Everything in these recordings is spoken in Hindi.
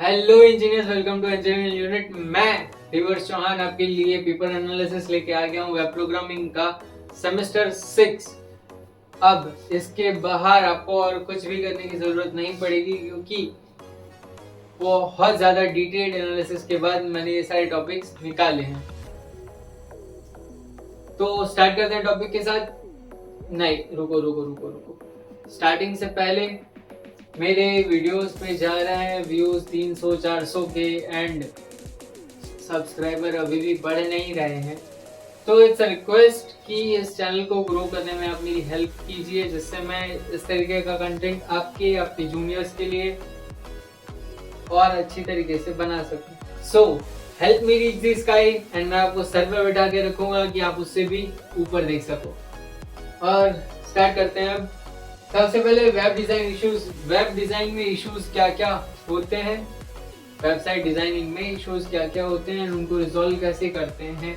Hello engineers, welcome to engineering unit. मैं रिवर्स चौहान आपके लिए पेपर एनालिसिस लेके आ गया हूँ वेब प्रोग्रामिंग का सेमेस्टर 6। अब इसके बाहर आपको और कुछ भी करने की जरूरत नहीं पड़ेगी, क्योंकि बहुत ज्यादा डिटेल्ड एनालिसिस के बाद मैंने ये सारे टॉपिक्स निकाले हैं। तो स्टार्ट करते हैं टॉपिक के साथ। नहीं, रुको रुको रुको रुको, स्टार्टिंग से पहले मेरे वीडियोस पे जा रहे हैं व्यूज 300-400 के एंड सब्सक्राइबर अभी भी बढ़ नहीं रहे हैं। तो इट्स अ रिक्वेस्ट कि इस चैनल को ग्रो करने में आप मेरी हेल्प कीजिए, जिससे मैं इस तरीके का कंटेंट आपके जूनियर्स के लिए और अच्छी तरीके से बना सकूं। So help me reach the sky and मैं आपको सर पे बैठा के रखूंगा कि आप उससे भी ऊपर देख सको। और स्टार्ट करते हैं अब। सबसे पहले web design issues. Web design में इश्यूज क्या क्या होते हैं, वेबसाइट डिजाइनिंग में इश्यूज क्या क्या होते हैं, उनको रिजॉल्व कैसे करते हैं,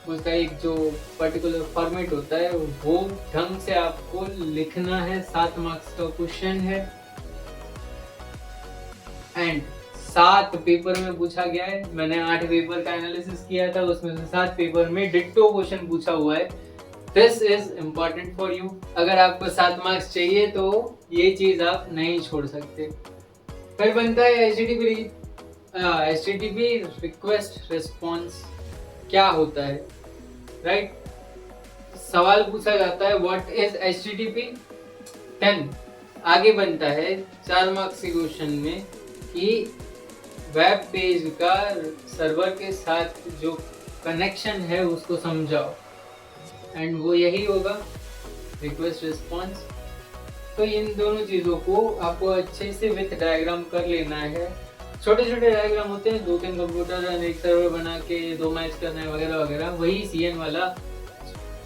उसका एक जो पर्टिकुलर फॉर्मेट होता है वो ढंग से आपको लिखना है। 7 मार्क्स का क्वेश्चन है एंड 7 पेपर में पूछा गया है। मैंने 8 पेपर का एनालिसिस किया था, उसमें से 7 पेपर में डिट्टो क्वेश्चन पूछा हुआ है। This is important for you. अगर आपको 7 मार्क्स चाहिए तो ये चीज आप नहीं छोड़ सकते। फिर बनता है HTTP रिक्वेस्ट रिस्पॉन्स। क्या होता है, राइट? सवाल पूछा जाता है व्हाट इज HTTP। 10 आगे बनता है 4 मार्क्स के क्वेश्चन में कि वेब पेज का सर्वर के साथ जो कनेक्शन है उसको समझाओ, एंड वो यही होगा रिक्वेस्ट रिस्पॉन्स। तो इन दोनों चीज़ों को आपको अच्छे से विथ डायग्राम कर लेना है। छोटे छोटे डायग्राम होते हैं, 2-3 कंप्यूटर और एक सर्वर बना के 2 मैच करना है वगैरह वगैरह, वही CN वाला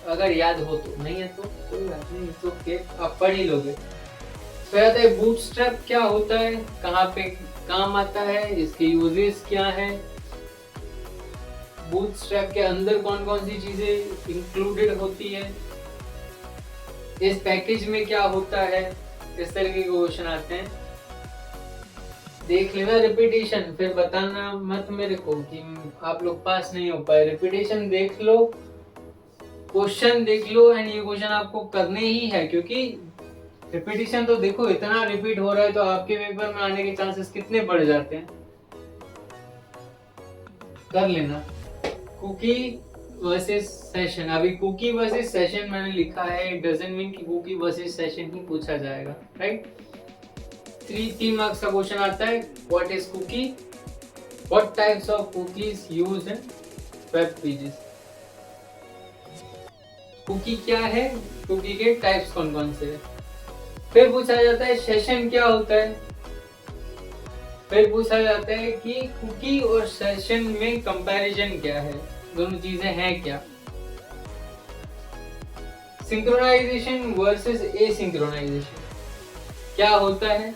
अगर याद हो तो। नहीं है तो कोई बात नहीं, तो ओके, आप पढ़ ही लोगे। फिर आता है बूटस्ट्रैप। क्या होता है, कहाँ पे काम आता है, इसके यूजेस क्या है, बूटस्ट्रैप के अंदर कौन कौन सी चीजें इंक्लूडेड होती है, इस पैकेज में क्या होता है, इस तरीके के क्वेश्चन आते हैं। देख लेना रिपीटेशन, फिर बताना मत मेरे को कि आप लोग पास नहीं हो पाए। रिपीटेशन देख लो, क्वेश्चन देख लो, एंड ये क्वेश्चन आपको करने ही है, क्योंकि रिपीटेशन तो देखो इतना रिपीट हो रहा है तो आपके पेपर में आने के चांसेस कितने बढ़ जाते हैं। कर लेना। Cookie versus session. अभी कुकी वर्सेस सेशन मैंने लिखा है, इट डजंट मीन कि कुकी वर्सेस सेशन ही पूछा जाएगा, राइट? 3 मार्क्स का क्वेश्चन आता है what is cookie, what types of cookies used in web pages. Cookie क्या है, कुकी के टाइप्स कौन कौन से हैं। फिर पूछा जाता है सेशन क्या होता है। फिर पूछा जाता है कि कुकी और सेशन में कंपैरिजन क्या है, दोनों चीजें हैं क्या। सिंक्रोनाइजेशन वर्सेस एसिंक्रोनाइजेशन क्या होता है,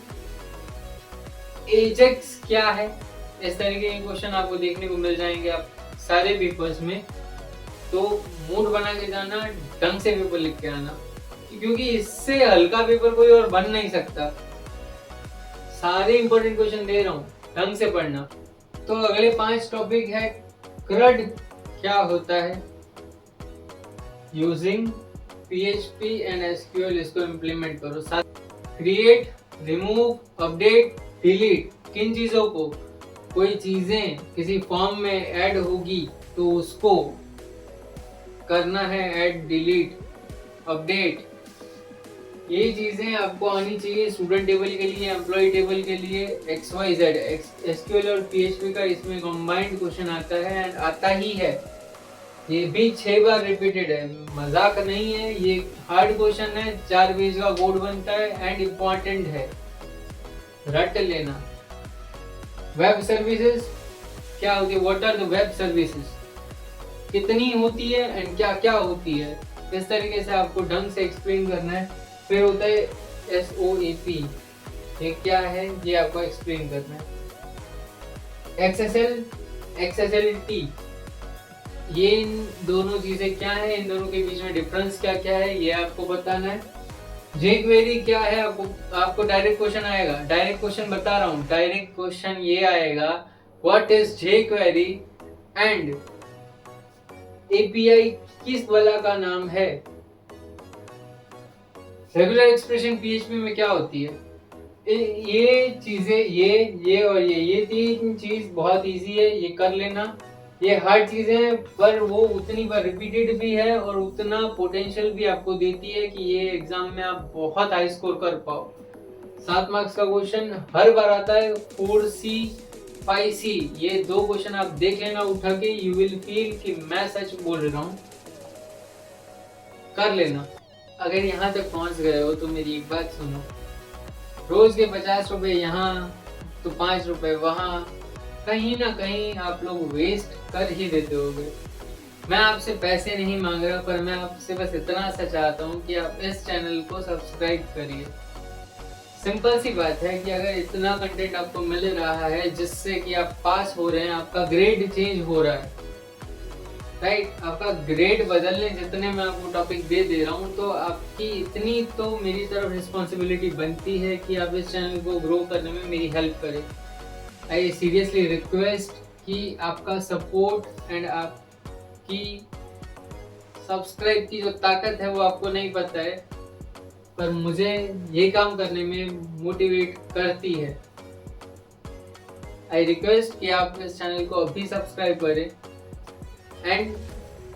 एजेक्स क्या है, इस तरीके के क्वेश्चन आपको देखने को मिल जाएंगे आप सारे पेपर्स में। तो मूड बना के जाना, ढंग से पेपर लिख के आना, क्योंकि इससे हल्का पेपर कोई और बन नहीं सकता। सारे इंपॉर्टेंट क्वेश्चन दे रहा हूँ, ढंग से पढ़ना। तो अगले 5 टॉपिक है क्रड क्या होता है, यूजिंग PHP एंड SQL, इसको इम्प्लीमेंट करो। क्रिएट, रिमूव, अपडेट, डिलीट, किन चीजों को, कोई चीजें किसी फॉर्म में ऐड होगी तो उसको करना है ऐड, डिलीट, अपडेट। ये चीजें आपको आनी चाहिए स्टूडेंट टेबल के लिए, एम्प्लॉय टेबल के लिए, XYZ। SQL और PHP का इसमें कंबाइंड क्वेश्चन आता है एंड आता ही है। ये भी 6 बार रिपीटेड है, मजाक नहीं है, ये हार्ड क्वेश्चन है। 4 पेज का कोड बनता है एंड इम्पोर्टेंट है, रट लेना। वेब सर्विसेज क्या होती है, what are the web services, कितनी होती है एंड क्या क्या होती है, इस तरीके से आपको ढंग से एक्सप्लेन करना है। फिर होता है SOAP, ये क्या है ये आपको एक्सप्लेन करना है। XSL, XSLT, ये इन दोनों चीजें क्या है, इन दोनों के बीच में डिफरेंस क्या क्या है ये आपको बताना है। jQuery क्या है, आपको डायरेक्ट क्वेश्चन आएगा, डायरेक्ट क्वेश्चन बता रहा हूँ, डायरेक्ट क्वेश्चन ये आएगा what is jQuery and API किस वाला का नाम है। रेगुलर एक्सप्रेशन PHP में क्या होती है, ये चीजें, ये और ये तीन चीज बहुत इजी है, ये कर लेना। ये हार्ड चीजें पर वो उतनी बार रिपीटेड भी है और उतना पोटेंशियल भी आपको देती है कि ये एग्जाम में आप बहुत हाई स्कोर कर पाओ। 7 मार्क्स का क्वेश्चन हर बार आता है, 4C 5C, ये 2 क्वेश्चन आप देख लेना उठा के, यू विल फील कि मैं सच बोल रहा हूँ, कर लेना। अगर यहाँ तक पहुँच गए हो तो मेरी एक बात सुनो, रोज के 50 रुपए यहाँ तो 5 रुपए वहाँ, कहीं ना कहीं आप लोग वेस्ट कर ही देते होगे। मैं आपसे पैसे नहीं मांग रहा, पर मैं आपसे बस इतना सा चाहता हूँ कि आप इस चैनल को सब्सक्राइब करिए। सिंपल सी बात है कि अगर इतना कंटेंट आपको मिल रहा है जिससे कि आप पास हो रहे हैं, आपका ग्रेड चेंज हो रहा है, राइट, आपका ग्रेड बदलने जितने मैं आपको टॉपिक दे रहा हूँ, तो आपकी इतनी तो मेरी तरफ रिस्पॉन्सिबिलिटी बनती है कि आप इस चैनल को ग्रो करने में मेरी हेल्प करें। आई सीरियसली रिक्वेस्ट कि आपका सपोर्ट एंड आपकी सब्सक्राइब की जो ताकत है वो आपको नहीं पता है, पर मुझे ये काम करने में मोटिवेट करती है। आई रिक्वेस्ट कि आप इस चैनल को अभी सब्सक्राइब करें एंड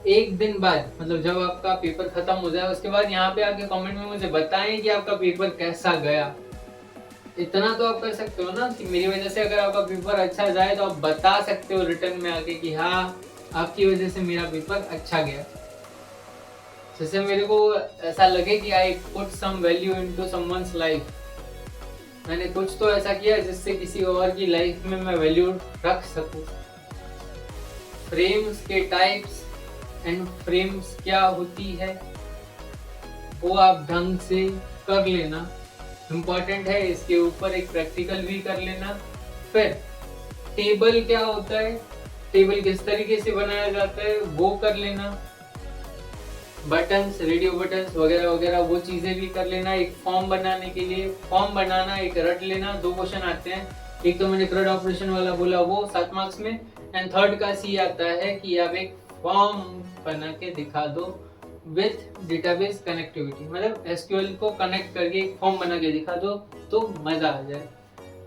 एक दिन बाद, मतलब जब आपका पेपर खत्म हो जाए उसके बाद यहाँ पे आके कमेंट में मुझे बताएं कि आपका पेपर कैसा गया। इतना तो आप कर सकते हो ना कि मेरी वजह से अगर आपका पेपर अच्छा जाए तो आप बता सकते हो रिटर्न में आके कि हाँ आपकी वजह से मेरा पेपर अच्छा गया। जैसे मेरे को ऐसा लगे कि I put some value into someone's life, मैंने कुछ तो ऐसा किया जिससे किसी और की लाइफ में मैं वैल्यू रख सकूं। फ्रेम्स के टाइप्स एंड फ्रेम्स क्या होती है वो आप ढंग से कर लेना, इम्पॉर्टेंट है। इसके ऊपर एक प्रैक्टिकल भी कर लेना। फिर टेबल क्या होता है, टेबल किस तरीके से बनाया जाता है वो कर लेना। बटन्स, रेडियो बटन्स वगैरह वगैरह वो चीजें भी कर लेना। एक फॉर्म बनाने के लिए फॉर्म बनाना, एक रट लेना। 2 क्वेश्चन आते हैं, एक तो मैंने क्रड ऑपरेशन वाला बोला वो 7 मार्क्स में, एंड थर्ड का सी आता है कि आप एक फॉर्म बना के दिखा दो विथ डेटाबेस कनेक्टिविटी, मतलब एसक्यूएल को कनेक्ट करके एक फॉर्म बना के दिखा दो तो मजा आ जाए।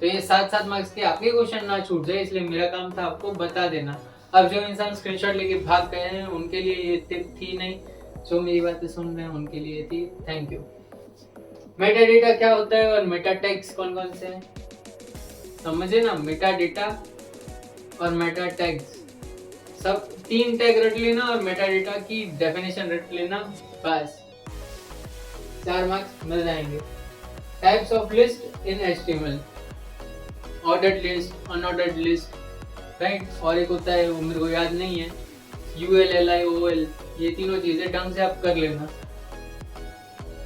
तो ये 7 मार्क्स के आपके क्वेश्चन ना छूट जाए, इसलिए मेरा काम था आपको बता देना। अब जो इंसान स्क्रीनशॉट लेके भाग गए हैं उनके लिए ये टिप थी नहीं, जो मेरी बातें सुन रहे हैं उनके लिए थी। Thank you. मेटा डेटा क्या होता है और मेटा टैग्स कौन कौन से हैं समझे ना। मेटा डेटा और मेटा टैग्स, सब 3 टैग रट लेना और मेटा डेटा की डेफिनेशन रट लेना, बस 4 मार्क्स मिल जाएंगे। Types of list in HTML, ordered list, unordered list, right. और एक होता है वो मेरे को याद नहीं है, ULLIOL, ये तीनों चीजें ढंग से आप कर लेना।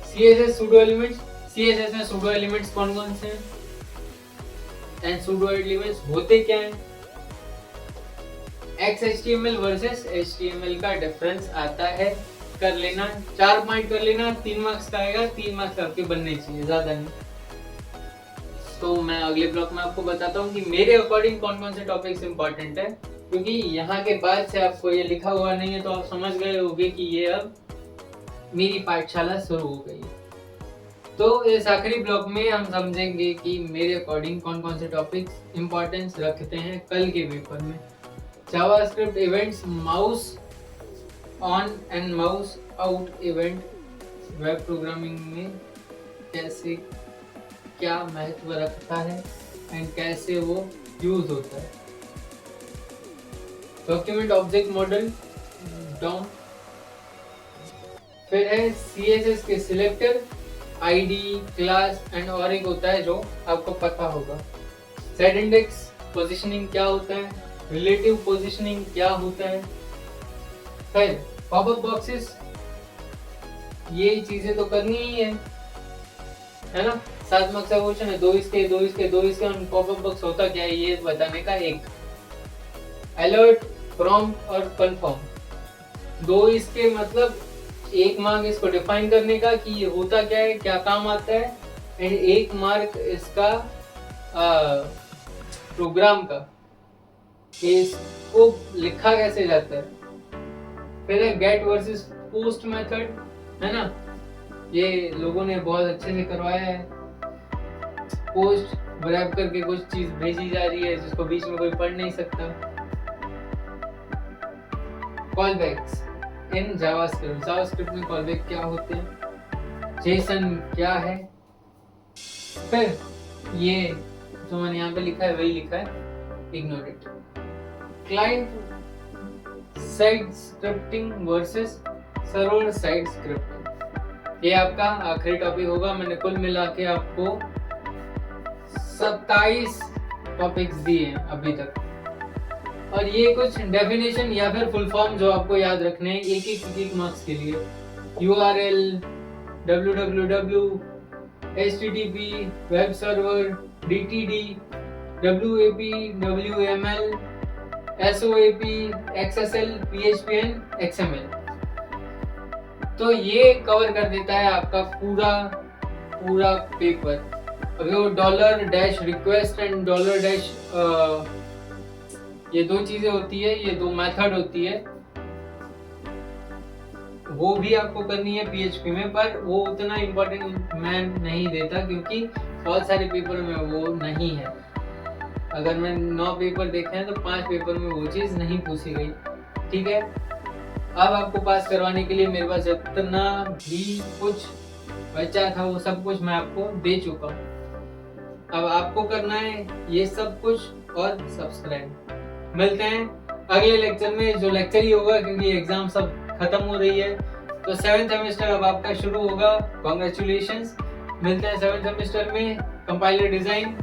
CSS सूडो एलिमेंट्स, CSS में सूडो एलिमेंट्स कौन कौन से हैं एंड सूडो एलिमेंट्स होते क्या हैं। XHTML वर्सेस HTML का डिफरेंस आता है, कर लेना। 4 पॉइंट कर लेना, 3 मार्क्स का आएगा, 3 मार्क्स आपके बनने चाहिए, ज्यादा नहीं। तो मैं अगले ब्लॉक में आपको बताता हूँ कि मेरे अकॉर्डिंग कौन कौन से टॉपिक्स इंपॉर्टेंट है, क्योंकि यहाँ के बाद से आपको ये लिखा हुआ नहीं है तो आप समझ गए होंगे कि ये अब मेरी पाठशाला शुरू हो गई है। तो इस आखिरी ब्लॉक में हम समझेंगे कि मेरे अकॉर्डिंग कौन कौन से टॉपिक्स इंपॉर्टेंस रखते हैं कल के पेपर में। JavaScript events, mouse on and mouse out event web programming में कैसे क्या महत्व रखता है एंड कैसे वो यूज होता है। डॉक्यूमेंट ऑब्जेक्ट मॉडल डाउन, फिर है CSS के सिलेक्टर, ID, क्लास एंड और एक होता है जो आपको पता होगा। सेट इंडेक्स पोजीशनिंग क्या होता है, रिलेटिव पोजीशनिंग क्या होता है। फिर पॉपअप बॉक्सेस, ये चीजें तो करनी ही है ना। 7 मार्क्स का क्वेश्चन है, 2 इसके 2 इसके 2 इसके, पॉपअप बॉक्स होता क्या है ये बताने का एक। अलर्ट, प्रॉम्प्ट और कंफर्म, 2 इसके मतलब 1 मार्क इसको डिफाइन करने का कि ये होता क्या है, क्या काम आता है, एंड 1 मार्क इसका प्रोग्राम का, कि इसको लिखा कैसे जाता है। फिर है गेट वर्सेस पोस्ट मेथड, है ना, ये लोगों ने बहुत अच्छे से करवाया है। पोस्ट रैप करके कुछ चीज भेजी जा रही है जिसको बीच में कोई पढ़ नहीं सकता। कॉल बैक्स इन जावास्क्रिप्ट में कॉल बैक क्या होते हैं, जेसन क्या है। फिर ये जो मैंने यहाँ पे लिखा है वही लिखा है, ignore it. Client side scripting versus server side scripting, ये आपका आखिरी टॉपिक होगा। मैंने कुल मिला के आपको 27 टॉपिक्स दिए हैं अभी तक, और ये कुछ डेफिनेशन या फिर फुल फॉर्म जो आपको याद रखने हैं एक मार्क्स के लिए। URL, www, HTTP, web server, DTD, WAP, WML, SOAP, XSL, PHP and XML। तो ये कवर कर देता है आपका पूरा पेपर। अभी वो $-request एंड $- ये 2 चीजें होती है, ये 2 मेथड होती है, वो भी आपको करनी है PHP में, पर वो उतना इम्पोर्टेंट मैं नहीं देता क्योंकि बहुत सारे पेपर में वो नहीं है। अगर मैं 9 पेपर देखे हैं तो 5 पेपर में वो चीज़ नहीं पूछी गई। ठीक है, अब आपको पास करवाने के लिए मेरे पास जितना भी कुछ बचा था वो सब कुछ मैं आपको दे चुका हूँ। अब आपको करना है ये सब कुछ और सब्सक्राइब। मिलते हैं अगले लेक्चर में, जो लेक्चर ही होगा क्योंकि एग्जाम सब खत्म हो रही है। तो 7th सेमेस्टर अब आपका शुरू होगा, कॉन्ग्रेचुलेशंस। मिलते हैं 7th सेमेस्टर में compiler design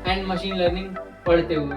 and machine learning पढ़ते हुए।